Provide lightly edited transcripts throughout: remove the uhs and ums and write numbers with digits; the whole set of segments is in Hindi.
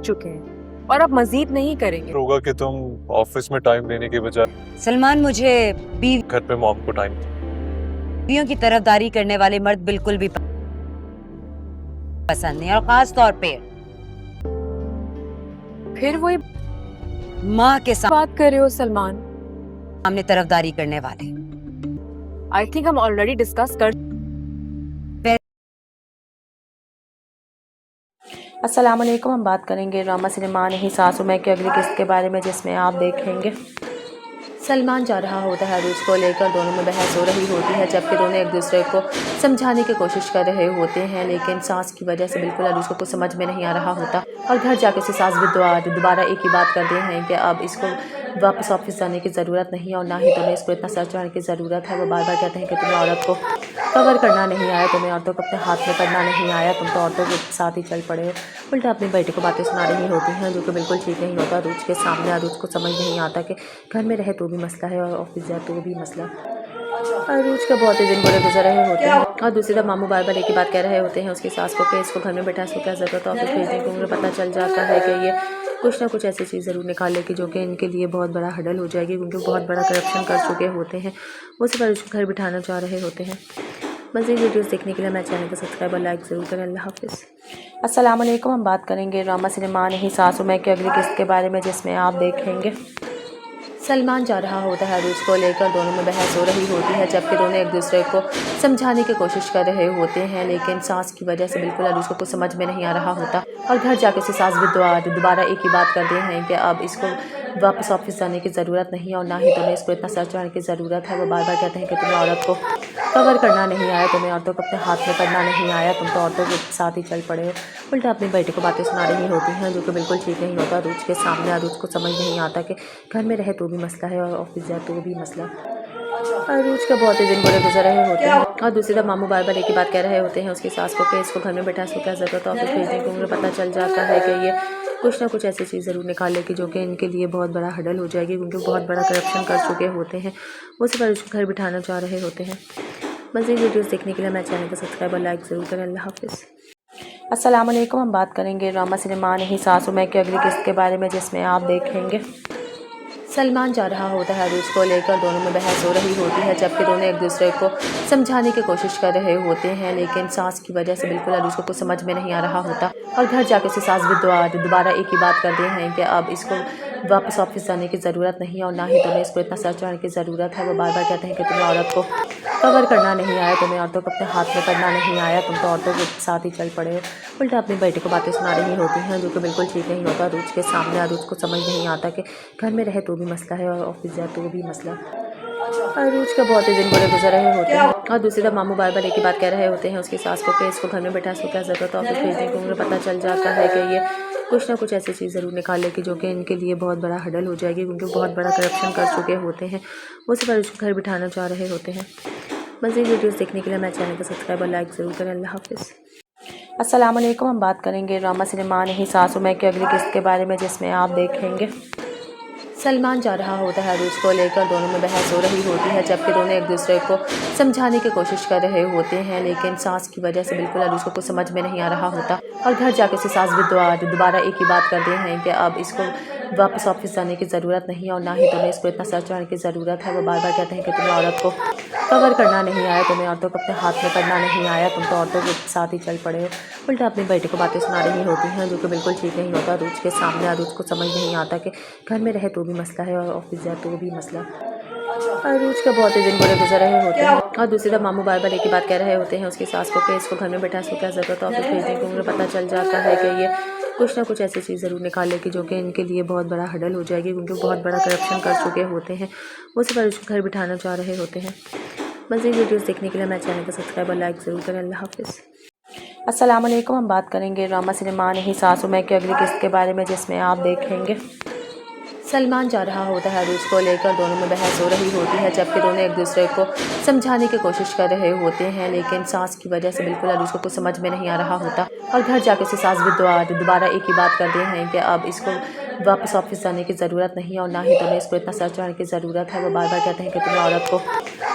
चुके हैं और अब मजीद नहीं करेंगे। होगा कि तुम ऑफिस में टाइम देने के बजाय सलमान, मुझे घर पे मॉम को टाइम बीवियों की तरफदारी करने वाले मर्द बिल्कुल भी पसंद नहीं, और खास तौर पे फिर वही माँ के बात कर रहे हो सलमान। सामने तरफदारी करने वाले। आई थिंक हम ऑलरेडी डिस्कस कर। अस्सलाम वालेकुम। हम बात करेंगे ड्रामा सिनेमा नहीं सासू मैं की अगली किस्त के बारे में, जिसमें आप देखेंगे सलमान जा रहा होता है अरूज को लेकर। दोनों में बहस हो रही होती है, जबकि दोनों एक दूसरे को समझाने की कोशिश कर रहे होते हैं, लेकिन सास की वजह से बिल्कुल अरूज को कुछ समझ में नहीं आ रहा होता। और घर जाके से सास भी दोबारा एक ही बात करते हैं कि अब इसको वापस ऑफिस जाने की ज़रूरत नहीं है, और ना ही तुम्हें इसको इतना सर चढ़ाने की ज़रूरत है। वो बार बार कहते हैं कि तुम्हें औरत को कवर करना नहीं आया, तुम्हें औरतों को अपने हाथ में करना नहीं आया, तुम तो औरतों के साथ ही चल पड़े हो। उल्टा अपनी बेटी को बातें सुना रही होती हैं, जो कि बिल्कुल ठीक नहीं होता। अरूज के सामने अरूज को समझ नहीं आता कि घर में रहे तो भी मसला है और ऑफिस जाए तो भी मसला। अरूज का बहुत ही दिन बुरे गुजर रहे होते हैं, और दूसरी तरफ मामू बार बार एक ही बात कह रहे होते हैं उसकी सास को कि इसको घर में बैठा इसको क्या ज़रूरत है ऑफिस भेजने की। उन्हें पता चल जाता है कि ये कुछ ना कुछ ऐसी चीज़ ज़रूर निकालेगी जो कि इनके लिए बहुत बड़ा हडल हो जाएगी, क्योंकि बहुत बड़ा करप्शन कर चुके होते हैं। वो सिर्फ अरूज को घर बिठाना चाह रहे होते हैं। मज़ीद वीडियोस देखने के लिए मेरे चैनल को सब्सक्राइब और लाइक ज़रूर करें। अल्लाह हाफिज़। अस्सलाम वालेकुम। हम बात करेंगे ड्रामा सिनेमा नहीं सासू मैं की अगली किस्त के बारे में, जिसमें आप देखेंगे सलमान जा रहा होता है अरूज को लेकर। दोनों में बहस हो रही होती है, जबकि दोनों एक दूसरे को समझाने की कोशिश कर रहे होते हैं, लेकिन सास की वजह से बिल्कुल अरूज को कुछ समझ में नहीं आ रहा होता। और घर जाके से सास भी दोबारा एक ही बात करते हैं कि अब इसको वापस ऑफिस जाने की ज़रूरत नहीं है, और ना ही तुम्हें इसको इतना सर चढ़ाने की ज़रूरत है। वो बार बार कहते हैं कि तुम्हें औरत को कवर करना नहीं आया, तुम्हें औरतों को अपने हाथ में करना नहीं आया, तुम तो औरतों के साथ ही चल पड़े हो। उल्टा अपनी बेटी को बातें सुना रही होती हैं, जो कि बिल्कुल ठीक नहीं होता। अरूज के सामने अरूज को समझ नहीं आता कि घर में रहे तो भी मसला है और ऑफिस जाए तो भी मसला। अरूज का बहुत ही दिन बुरे गुजर रहे होते हैं, और दूसरी तरफ मामू बार बार एक ही बात कह रहे होते हैं उसकी सास को कि इसको घर में बैठा इसको क्या ज़रूरत है ऑफिस भेजने की। उन्हें पता चल जाता है कि ये कुछ ना कुछ ऐसी चीज़ ज़रूर निकालेगी जो कि इनके लिए बहुत बड़ा हडल हो जाएगी, क्योंकि बहुत बड़ा करप्शन कर चुके होते हैं। वो सिर्फ अरूज को घर बिठाना चाह रहे होते हैं। मज़ीद वीडियोस देखने के लिए मेरे चैनल को सब्सक्राइब और लाइक ज़रूर करें। अल्लाह हाफिज़। अस्सलाम वालेकुम। हम बात करेंगे ड्रामा सिनेमा नहीं सासू मैं की अगली किस्त के बारे में, जिसमें आप देखेंगे सलमान जा रहा होता है अरूज को लेकर। दोनों में बहस हो रही होती है, जबकि दोनों एक दूसरे को समझाने की कोशिश कर रहे होते हैं, लेकिन सास की वजह से बिल्कुल अरूज को कुछ समझ में नहीं आ रहा होता। और घर जाके से सास भी दोबारा एक ही बात करते हैं कि अब इसको वापस ऑफिस जाने की ज़रूरत नहीं है, और ना ही तुम्हें इसको इतना सर चढ़ाने की ज़रूरत है। वो बार बार कहते हैं कि तुम्हें औरत को कवर करना नहीं आया, तुम्हें औरतों को अपने हाथ में करना नहीं आया, तुम तो औरतों के साथ ही चल पड़े हो। उल्टा अपनी बेटी को बातें सुना रही होती हैं, जो कि बिल्कुल ठीक नहीं होता। अरूज के सामने अरूज को समझ नहीं आता कि घर में रहे तो भी मसला है और ऑफिस जाए तो भी मसला। अरूज का बहुत ही दिन बुरे गुजर रहे होते हैं, और दूसरी तरफ मामू बार बार एक ही बात कह रहे होते हैं उसकी सास को कि इसको घर में बैठा इसको क्या ज़रूरत है ऑफिस भेजने की। उन्हें पता चल जाता है कि ये कुछ ना कुछ ऐसी चीज़ ज़रूर निकालेगी जो कि इनके लिए बहुत बड़ा हडल हो जाएगी, क्योंकि बहुत बड़ा करप्शन कर चुके होते हैं। वो सिर्फ अरूज को घर बिठाना चाह रहे होते हैं। मज़ीद वीडियोस देखने के लिए मेरे चैनल को सब्सक्राइब और लाइक ज़रूर करें। अल्लाह हाफिज़। अस्सलाम वालेकुम। हम बात करेंगे ड्रामा सिनेमा नहीं सासू मैं की अगली किस्त के बारे में, जिसमें आप देखेंगे सलमान जा रहा होता है अरूज को लेकर। दोनों में बहस हो रही होती है, जबकि दोनों एक दूसरे को समझाने की कोशिश कर रहे होते हैं, लेकिन सास की वजह से बिल्कुल अरूज को कुछ समझ में नहीं आ रहा होता। और घर जाके से सास भी दोबारा एक ही बात करते हैं कि अब इसको वापस ऑफिस जाने की ज़रूरत नहीं है, और ना ही तुम्हें इसको इतना सर चढ़ाने की ज़रूरत है। वो बार बार कहते हैं कि तुम्हें औरत को कवर करना नहीं आया, तुम्हें औरतों को अपने हाथ में करना नहीं आया, तुम तो औरतों के साथ ही चल पड़े हो। उल्टा अपनी बेटी को बातें सुना रही होती हैं, जो कि बिल्कुल ठीक नहीं होता। अरूज के सामने अरूज को समझ नहीं आता कि घर में रहे तो भी मसला है और ऑफिस जाए तो भी मसला। अरूज का बहुत ही दिन बुरे गुजर रहे होते हैं, और दूसरी तरफ मामू बार बार एक ही बात कह रहे होते हैं उसकी सास को कि इसको घर में बैठा इसको क्या ज़रूरत है ऑफिस भेजने की। उन्हें पता चल जाता है कि ये कुछ ना कुछ ऐसी चीज़ ज़रूर निकालेगी जो कि इनके लिए बहुत बड़ा हडल हो जाएगी, क्योंकि बहुत बड़ा करप्शन कर चुके होते हैं। वो सिर्फ अरूज को घर बिठाना चाह रहे होते हैं। मज़ीद वीडियोस देखने के लिए मेरे चैनल को सब्सक्राइब और लाइक ज़रूर करें। अल्लाह हाफिज़। अस्सलाम वालेकुम। हम बात करेंगे ड्रामा सिनेमा नहीं सासू मैं की अगली किस्त के बारे में, जिसमें आप देखेंगे सलमान जा रहा होता है अरूज को लेकर। दोनों में बहस हो रही होती है, जबकि दोनों एक दूसरे को समझाने की कोशिश कर रहे होते हैं, लेकिन सास की वजह से बिल्कुल अरूज को कुछ समझ में नहीं आ रहा होता। और घर जाके से सास भी दोबारा एक ही बात करते हैं कि अब इसको वापस ऑफिस जाने की ज़रूरत नहीं है और ना ही तुम्हें इसको इतना सर चढ़ाने की ज़रूरत है। वो बार बार कहते हैं कि तुम्हें औरत को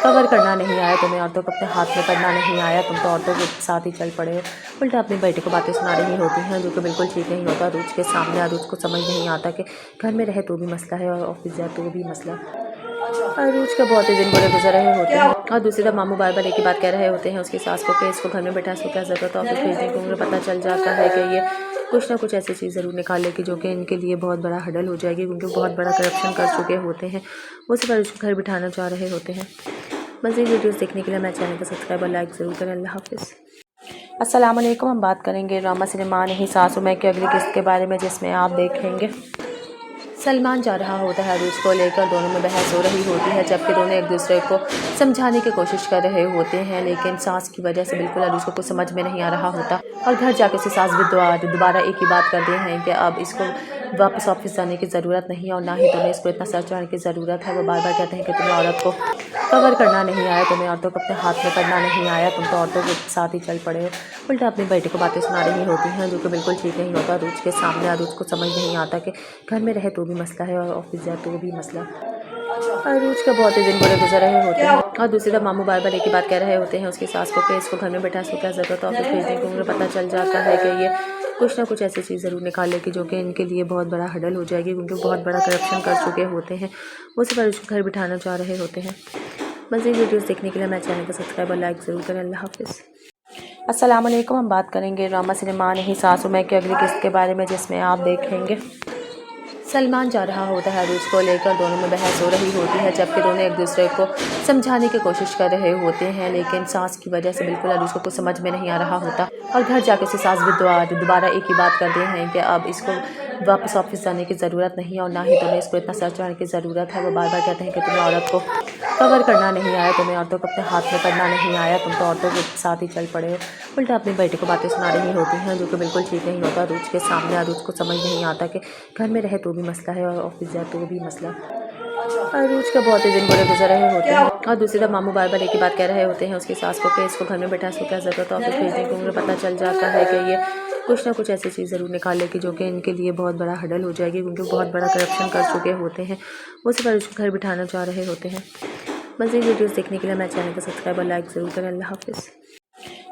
कवर करना नहीं आया, तुम्हें औरतों को अपने हाथ में करना नहीं आया, तुम तो औरतों के साथ ही चल पड़े हो। उल्टा अपनी बेटी को बातें सुना रही होती हैं जो कि बिल्कुल ठीक नहीं होता। अरूज के सामने अरूज को समझ नहीं आता कि घर में रहे तो भी मसला है और ऑफिस जाए तो भी मसला। अरूज का बहुत ही दिन बुरे गुजर रहे होते हैं और दूसरी तरफ मामू बार बार एक ही बात कह रहे होते हैं उसकी सास को कि इसको घर में बैठा इसको क्या ज़रूरत है ऑफिस भेजने को। उन्हें पता चल जाता है कि ये कुछ ना कुछ ऐसी चीज़ ज़रूर निकालेगी जो कि इनके लिए बहुत बड़ा हडल हो जाएगी, क्योंकि बहुत बड़ा करप्शन कर चुके होते हैं। वो सिर्फ अरूज को घर बिठाना चाह रहे होते हैं। मज़ीद वीडियोस देखने के लिए मेरे चैनल को सब्सक्राइब और लाइक ज़रूर करें। अल्लाह हाफिज़। अस्सलाम वालेकुम। हम बात करेंगे ड्रामा सिनेमा नहीं सासू में की अगली किस्त के बारे में, जिसमें आप देखेंगे सलमान जा रहा होता है अरूज को लेकर, दोनों में बहस हो रही होती है, जबकि दोनों एक दूसरे को समझाने की कोशिश कर रहे होते हैं, लेकिन सास की वजह से बिल्कुल अरूज को कुछ समझ में नहीं आ रहा होता। और घर जाके उसकी सास भी दोबारा एक ही बात करते हैं कि अब इसको वापस ऑफिस जाने की ज़रूरत नहीं है और ना ही तुम्हें इसको इतना सर चढ़ाने की ज़रूरत है। वो बार बार कहते हैं कि तुम्हें औरत को कवर करना नहीं आया, तुम्हें औरतों को अपने हाथ में करना नहीं आया, तुम तो औरतों के साथ ही चल पड़े हो। उल्टा अपनी बेटी को बातें सुना रही होती हैं जो कि बिल्कुल ठीक नहीं होता। अरूज के सामने अरूज को समझ नहीं आता कि घर में रहे तो भी मसला है और ऑफिस जाए तो भी मसला। अरूज का बहुत ही दिन बुरे गुजर रहे होते हैं और दूसरी तरफ मामू बार बार एक ही बात कह रहे होते हैं उसकी सास को कि इसको घर में बैठा इसको क्या ज़रूरत है ऑफिस भेजने को। उन्हें पता चल जाता है कि ये कुछ ना कुछ ऐसी चीज़ ज़रूर निकालेगी जो कि इनके लिए बहुत बड़ा हडल हो जाएगी, क्योंकि बहुत बड़ा करप्शन कर चुके होते हैं। वो सिर्फ अरूज को घर बिठाना चाह रहे होते हैं। मज़ीद वीडियोस देखने के लिए मेरे चैनल को सब्सक्राइब और लाइक ज़रूर करें। अल्लाह हाफिज़। अस्सलाम वालेकुम। हम बात करेंगे ड्रामा सिनेमा नहीं सासू में की अगली किस्त के बारे में, जिसमें आप देखेंगे सलमान जा रहा होता है अरूज को लेकर, दोनों में बहस हो रही होती है, जबकि दोनों एक दूसरे को समझाने की कोशिश कर रहे होते हैं, लेकिन सास की वजह से बिल्कुल अरूज को कुछ समझ में नहीं आ रहा होता। और घर जाके उसकी सास भी दोबारा एक ही बात करते हैं कि अब इसको वापस ऑफिस जाने की ज़रूरत नहीं है और ना ही तुम्हें इसको इतना सर चढ़ाने की ज़रूरत है। वो बार बार कहते हैं कि तुम्हें औरत को कवर करना नहीं आया, तुम्हें औरतों को अपने हाथ में करना नहीं आया, तुम तो औरतों के साथ ही चल पड़े हो। उल्टा अपनी बेटी को बातें सुना रही होती हैं जो कि बिल्कुल ठीक नहीं होता। अरूज के सामने अरूज को समझ नहीं आता कि घर में रहे तो भी मसला है और ऑफिस जाए तो भी मसला। अरूज का बहुत ही दिन बुरे गुजर रहे होते हैं और दूसरी तरफ मामू बार बार एक ही बात कह रहे होते हैं उसकी सास को कि इसको घर में बैठा इसको क्या ज़रूरत है ऑफिस भेजने को। उन्हें पता चल जाता है कि ये कुछ ना कुछ ऐसी चीज़ ज़रूर निकालेगी जो कि इनके लिए बहुत बड़ा हडल हो जाएगी, क्योंकि बहुत बड़ा करप्शन कर चुके होते हैं। वो सिर्फ अरूज को घर बिठाना चाह रहे होते हैं। मज़ीद वीडियोस देखने के लिए मेरे चैनल को सब्सक्राइब और लाइक ज़रूर करें। अल्लाह हाफिज़।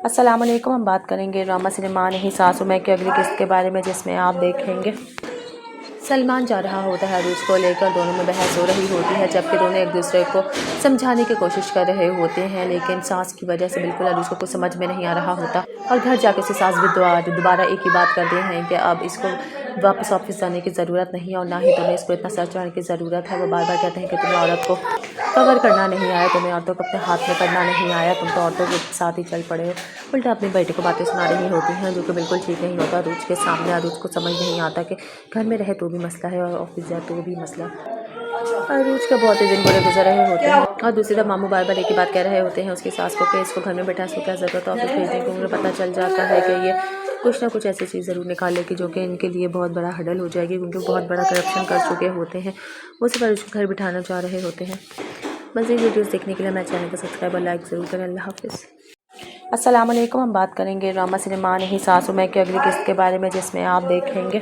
अस्सलाम वालेकुम। हम बात करेंगे ड्रामा सिनेमा नहीं सासू में की अगली किस्त के बारे में, जिसमें आप देखेंगे सलमान जा रहा होता है अरूज को लेकर, दोनों में बहस हो रही होती है, जबकि दोनों एक दूसरे को समझाने की कोशिश कर रहे होते हैं, लेकिन सास की वजह से बिल्कुल अरूज को कुछ समझ में नहीं आ रहा होता। और घर जाके उसकी सास भी दोबारा एक ही बात करते हैं कि अब इसको वापस ऑफिस जाने की ज़रूरत नहीं है और ना ही तुम्हें इसको इतना सर चढ़ाने की ज़रूरत है। वो बार बार कहते हैं कि तुम्हें औरत को कवर करना नहीं आया, तुम्हें औरतों को अपने हाथ में करना नहीं आया, तुम तो औरतों के साथ ही चल पड़े हो। उल्टा अपनी बेटी को बातें सुना रही होती हैं जो कि बिल्कुल ठीक नहीं होता। अरूज के सामने अरूज को समझ नहीं आता कि घर में रहे तो भी मसला है और ऑफिस जाए तो भी मसला। अरूज का बहुत ही दिन बुरे गुजर रहे होते हैं और दूसरी तरफ मामू बार बार एक ही बात कह रहे होते हैं उसकी सास को कि इसको घर में बैठा इसको क्या ज़रूरत है ऑफिस भेजने को। उन्हें पता चल जाता है कि ये कुछ ना कुछ ऐसी चीज़ ज़रूर निकालेगी जो कि इनके लिए बहुत बड़ा हडल हो जाएगी, क्योंकि बहुत बड़ा करप्शन कर चुके होते हैं। वो सिर्फ अरूज को घर बिठाना चाह रहे होते हैं। मज़ीद वीडियोस देखने के लिए मेरे चैनल को सब्सक्राइब और लाइक ज़रूर करें। अल्लाह हाफिज़। अस्सलाम वालेकुम। हम बात करेंगे ड्रामा सिनेमा नहीं सासू में की अगली किस्त के बारे में, जिसमें आप देखेंगे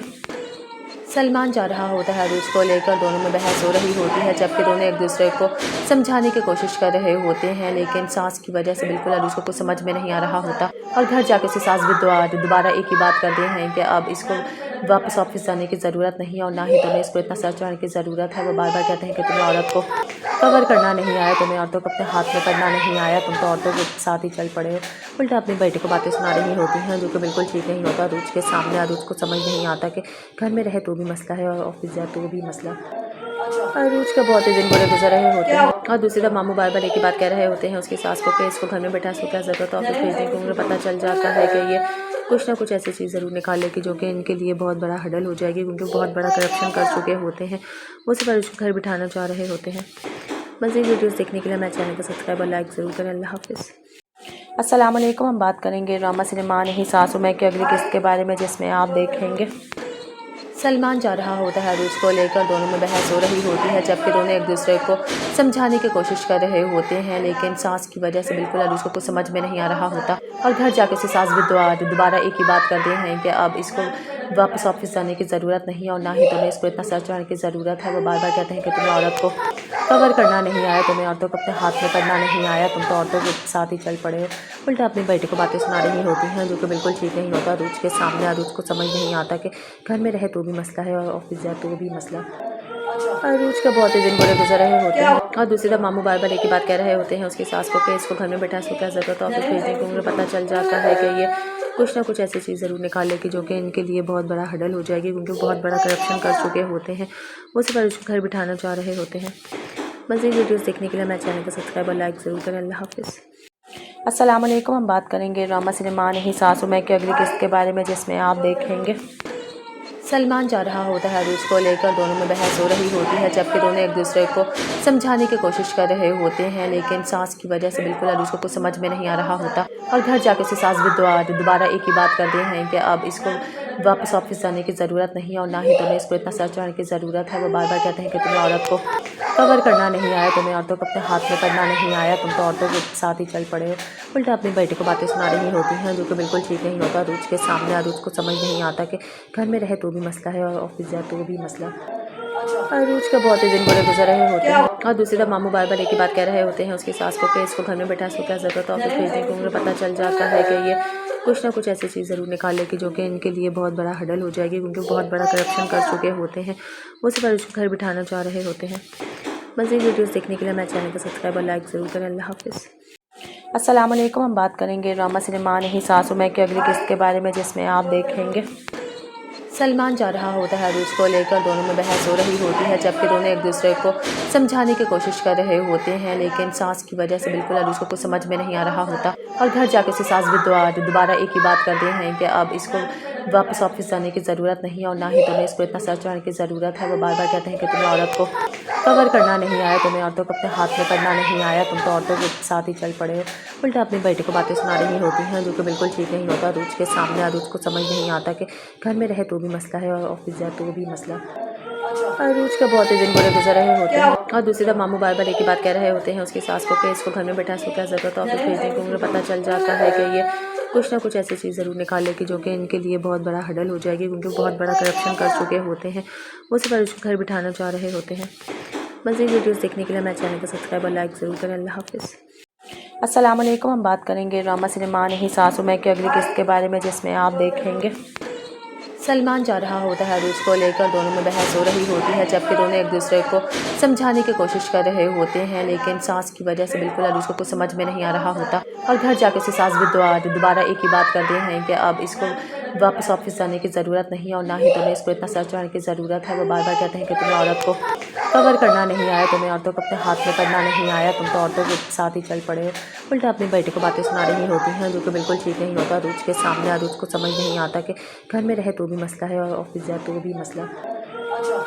सलमान जा रहा होता है अरूज को लेकर, दोनों में बहस हो रही होती है, जबकि दोनों एक दूसरे को समझाने की कोशिश कर रहे होते हैं, लेकिन सास की वजह से बिल्कुल अरूज को कुछ समझ में नहीं आ रहा होता। और घर जाके उसकी सास भी दोबारा एक ही बात करते हैं कि अब इसको वापस ऑफिस जाने की ज़रूरत नहीं है और ना ही तुम्हें इसको इतना सर चढ़ाने की ज़रूरत है। वो बार बार कहते हैं कि तुम्हें औरत को कवर करना नहीं आया, तुम्हें औरतों को अपने हाथ में करना नहीं आया, तुम तो औरतों के साथ ही चल पड़े हो। उल्टा अपनी बेटी को बातें सुना रही होती हैं जो कि बिल्कुल ठीक नहीं होता। अरूज के सामने अरूज को समझ नहीं आता कि घर में रहे तो भी मसला है और ऑफिस जाए तो भी मसला। अरूज का बहुत ही दिन बुरे गुजर रहे होते हैं और दूसरी तरफ मामू बार बार एक ही बात कह रहे होते हैं उसकी सास को कि इसको घर में बैठा इसको क्या ज़रूरत है ऑफिस भेजने को। उन्हें पता चल जाता है कि ये कुछ ना कुछ ऐसी चीज़ ज़रूर निकालेगी जो कि इनके लिए बहुत बड़ा हडल हो जाएगी, क्योंकि बहुत बड़ा करप्शन कर चुके होते हैं। वो सिर्फ अरूज को घर बिठाना चाह रहे होते हैं। मज़ीद वीडियोस देखने के लिए मेरे चैनल को सब्सक्राइब और लाइक ज़रूर करें। अल्लाह हाफिज़। अस्सलाम वालेकुम। हम बात करेंगे ड्रामा सिनेमा नहीं सासू में की अगली किस्त के बारे में, जिसमें आप देखेंगे सलमान जा रहा होता है अरूज को लेकर, दोनों में बहस हो रही होती है, जबकि दोनों एक दूसरे को समझाने की कोशिश कर रहे होते हैं, लेकिन सास की वजह से बिल्कुल अरूज को कुछ समझ में नहीं आ रहा होता। और घर जाके उसकी सास भी दोबारा एक ही बात करते हैं कि अब इसको वापस ऑफिस जाने की ज़रूरत नहीं है और ना ही तुम्हें इसको इतना सर चढ़ाने की ज़रूरत है। वो बार बार कहते हैं कि तुम्हें औरत को कवर करना नहीं आया, तुम्हें औरतों को अपने हाथ में करना नहीं आया, तुम तो औरतों के साथ ही चल पड़े हो। उल्टा अपनी बेटी को बातें सुना रही होती हैं जो कि बिल्कुल ठीक नहीं होता। अरूज के सामने अरूज को समझ नहीं आता कि घर में रहे तो भी मसला है और ऑफिस जाए तो भी मसला। अरूज का बहुत ही दिन बुरे गुजर रहे होते हैं और दूसरी तरफ मामू बार बार एक ही बात कह रहे होते हैं उसकी सास को कि इसको घर में बैठा इसको क्या ज़रूरत है ऑफिस भेजने की। उन्हें पता चल जाता है कि ये कुछ ना कुछ ऐसी चीज़ ज़रूर निकालेगी जो कि इनके लिए बहुत बड़ा हडल हो जाएगी, क्योंकि बहुत बड़ा करप्शन कर चुके होते हैं। वो सिर्फ अरूज को घर बिठाना चाह रहे होते हैं। मज़ीद वीडियोस देखने के लिए मेरे चैनल को सब्सक्राइब और लाइक ज़रूर करें। अल्लाह हाफिज़। अस्सलाम वालेकुम। हम बात करेंगे ड्रामा सिनेमा नहीं सासू में की अगली किस्त के बारे में, जिसमें आप देखेंगे सलमान जा रहा होता है अरूज को लेकर, दोनों में बहस हो रही होती है, जबकि दोनों एक दूसरे को समझाने की कोशिश कर रहे होते हैं, लेकिन सास की वजह से बिल्कुल अरूज को कुछ समझ में नहीं आ रहा होता। और घर जाके उसकी सास भी दोबारा एक ही बात करते हैं कि अब इसको वापस ऑफिस जाने की ज़रूरत नहीं है और ना ही तुम्हें इसको इतना सर चढ़ाने की ज़रूरत है। वो बार बार कहते हैं कि तुम्हें औरत को कवर करना नहीं आया, तुम्हें औरतों को अपने हाथ में करना नहीं आया, तुम तो औरतों के साथ ही चल पड़े हो। उल्टा अपनी बेटी को बातें सुना रही होती हैं जो कि बिल्कुल ठीक नहीं होता। अरूज के सामने अरूज को समझ नहीं आता कि घर में रहे तो भी मसला है और ऑफिस जाए तो भी मसला। अरूज का बहुत ही दिन बुरे गुजर रहे होते हैं और दूसरी तरफ मामू बार बार एक ही बात कह रहे होते हैं उसकी सास को कि इसको घर में बैठा इसको क्या ज़रूरत है ऑफिस भेजने की। उन्हें पता चल जाता है कि ये कुछ ना कुछ ऐसी चीज़ ज़रूर निकालेगी जो कि इनके लिए बहुत बड़ा हडल हो जाएगी, क्योंकि बहुत बड़ा करप्शन कर चुके होते हैं। वो सिर्फ अरूज को घर बिठाना चाह रहे होते हैं। मज़ीद वीडियोस देखने के लिए मेरे चैनल को सब्सक्राइब और लाइक ज़रूर करें। अल्लाह हाफिज़। अस्सलाम वालेकुम। हम बात करेंगे ड्रामा सिनेमा नहीं सासू में की अगली किस्त के बारे में, जिसमें आप देखेंगे सलमान जा रहा होता है अरूज को लेकर, दोनों में बहस हो रही होती है, जबकि दोनों एक दूसरे को समझाने की कोशिश कर रहे होते हैं, लेकिन सास की वजह से बिल्कुल अरूज को कुछ समझ में नहीं आ रहा होता। और घर जाके उसकी सास भी दोबारा एक ही बात करते हैं कि अब इसको वापस ऑफिस जाने की ज़रूरत नहीं है और ना ही तुम्हें इसको इतना सर चढ़ाने की ज़रूरत है। वो बार बार कहते हैं कि तुम्हें औरत को कवर करना नहीं आया, तुम्हें औरतों को अपने हाथ में करना नहीं आया, तुम तो औरतों के साथ ही चल पड़े हो। उल्टा अपनी बेटी को बातें सुना रही होती हैं जो कि बिल्कुल ठीक नहीं होता। अरूज के सामने अरूज को समझ नहीं आता कि घर में रहे तो भी मसला है और ऑफिस जाए तो भी मसला। अरूज का बहुत ही दिन बुरे गुजर रहे होते हैं और दूसरी तरफ मामू बार बार एक ही बात कह रहे होते हैं उसकी सास को कि इसको घर में बैठा इसको क्या ज़रूरत है ऑफिस भेजने की। उन्हें पता चल जाता है कि ये कुछ ना कुछ ऐसी चीज़ ज़रूर निकालेगी जो कि इनके लिए बहुत बड़ा हडल हो जाएगी, क्योंकि बहुत बड़ा करप्शन कर चुके होते हैं। वो सिर्फ अरूज को घर बिठाना चाह रहे होते हैं। मज़ीद वीडियोस देखने के लिए मेरे चैनल को सब्सक्राइब और लाइक ज़रूर करें। अल्लाह हाफिज़। अस्सलाम वालेकुम। हम बात करेंगे ड्रामा सिनेमा नहीं सासू में की अगली किस्त के बारे में, जिसमें आप देखेंगे सलमान जा रहा होता है अरूज को लेकर, दोनों में बहस हो रही होती है, जबकि दोनों एक दूसरे को समझाने की कोशिश कर रहे होते हैं, लेकिन सास की वजह से बिल्कुल अरूज को कुछ समझ में नहीं आ रहा होता। और घर जाके उसकी सास भी दोबारा एक ही बात करते हैं कि अब इसको वापस ऑफिस जाने की ज़रूरत नहीं है और ना ही तुम्हें इसको इतना सर चढ़ाने की ज़रूरत है। वो बार बार कहते हैं कि तुम्हें औरत को कवर करना नहीं आया, तुम्हें औरतों को अपने हाथ में करना नहीं आया, तुम तो औरतों के साथ ही चल पड़े हो। उल्टा अपनी बेटी को बातें सुना रही होती हैं जो कि बिल्कुल ठीक नहीं होता। अरूज के सामने अरूज को समझ नहीं आता कि घर में रहे तो भी मसला है और ऑफिस जाए तो भी मसला।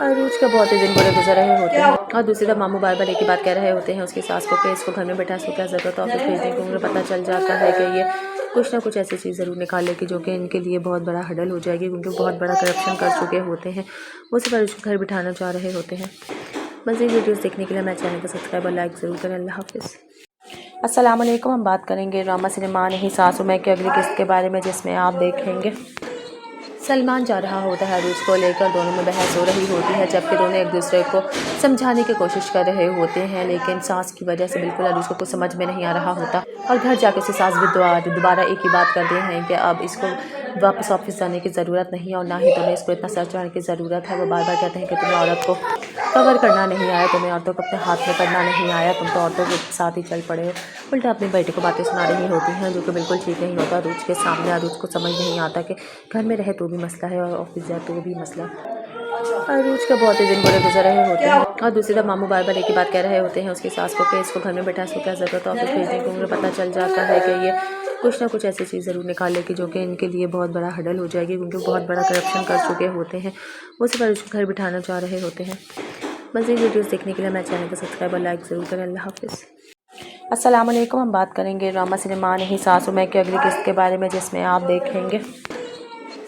अरूज का बहुत ही दिन बुरे गुजर रहे होते हैं और दूसरी तरफ मामू बार बार एक ही बात कह रहे होते हैं उसकी सास को कि इसको घर में बैठा इसको क्या ज़रूरत है ऑफिस भेजने की। उन्हें पता चल जाता है कि ये कुछ ना कुछ ऐसी चीज़ ज़रूर निकालेगी जो कि इनके लिए बहुत बड़ा हडल हो जाएगी, क्योंकि बहुत बड़ा करप्शन कर चुके होते हैं। वो सिर्फ अरूज को घर बिठाना चाह रहे होते हैं। मज़ीद वीडियोस देखने के लिए मेरे चैनल को सब्सक्राइब और लाइक ज़रूर करें। अल्लाह हाफिज़। अस्सलाम वालेकुम। हम बात करेंगे ड्रामा सिनेमा नहीं सासू में की अगली किस्त के बारे में, जिसमें आप देखेंगे सलमान जा रहा होता है अरूज को लेकर, दोनों में बहस हो रही होती है, जबकि दोनों एक दूसरे को समझाने की कोशिश कर रहे होते हैं, लेकिन सास की वजह से बिल्कुल अरूज को कुछ समझ में नहीं आ रहा होता। और घर जाके उसकी सास भी दोबारा एक ही बात करते हैं कि अब इसको वापस ऑफिस जाने की ज़रूरत नहीं है और ना ही तुम्हें इसको इतना सर चढ़ाने की ज़रूरत है। वो बार बार कहते हैं कि तुम्हें औरत को कवर करना नहीं आया, तुम्हें औरतों को अपने हाथ में करना नहीं आया, तुम तो औरतों के साथ ही चल पड़े हो। उल्टा अपनी बेटी को बातें सुना रही होती हैं जो कि बिल्कुल ठीक नहीं होता। अरूज के सामने अरूज को समझ नहीं आता कि घर में रहे तो भी मसला है और ऑफिस जाए तो भी मसला। अरूज का बहुत ही दिन बुरे गुजर रहे होते हैं और दूसरी तरफ मामू बार बार एक ही बात कह रहे होते हैं उसकी सास को कि इसको घर में बैठा इसको क्या ज़रूरत है ऑफिस भेजने की। उन्हें पता चल जाता है कि ये कुछ ना कुछ ऐसी चीज़ ज़रूर निकालेगी जो कि इनके लिए बहुत बड़ा हडल हो जाएगी, क्योंकि बहुत बड़ा करप्शन कर चुके होते हैं। वो सिर्फ अरूज को घर बिठाना चाह रहे होते हैं। मज़ीद वीडियोस देखने के लिए मेरे चैनल को सब्सक्राइब और लाइक ज़रूर करें। अल्लाह हाफिज़। अस्सलाम वालेकुम। हम बात करेंगे ड्रामा सिनेमा नहीं सासू में की अगली किस्त के बारे में, जिसमें आप देखेंगे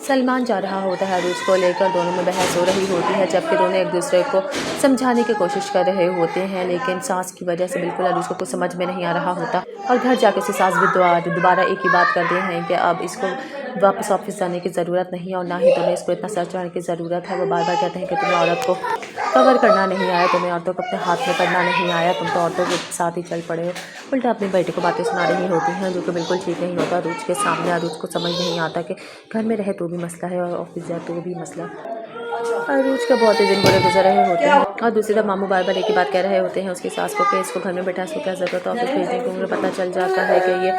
सलमान जा रहा होता है अरूज को लेकर, दोनों में बहस हो रही होती है, जबकि दोनों एक दूसरे को समझाने की कोशिश कर रहे होते हैं, लेकिन सास की वजह से बिल्कुल अरूज को कुछ समझ में नहीं आ रहा होता। और घर जाके उसकी सास भी दोबारा एक ही बात करते हैं कि अब इसको वापस ऑफिस जाने की ज़रूरत नहीं है और ना ही तुम्हें इसको इतना सर चढ़ाने की ज़रूरत है। वो बार बार कहते हैं कि तुम्हें औरत को कवर करना नहीं आया, तुम्हें औरतों को अपने हाथ में करना नहीं आया, तुम तो औरतों के साथ ही चल पड़े हो। उल्टा अपनी बेटी को बातें सुना रही होती हैं जो कि बिल्कुल ठीक नहीं होता। अरूज के सामने अरूज को समझ नहीं आता कि घर में रहे तो भी मसला है और ऑफिस जाए तो भी मसला। अरूज का बहुत ही दिन बुरे गुजर रहे होते हैं और दूसरी तरफ मामू बार बार एक ही बात कह रहे होते हैं उसकी सास को कि इसको घर में बैठा इसको क्या ज़रूरत है ऑफिस भेजने की। उन्हें पता चल जाता है कि ये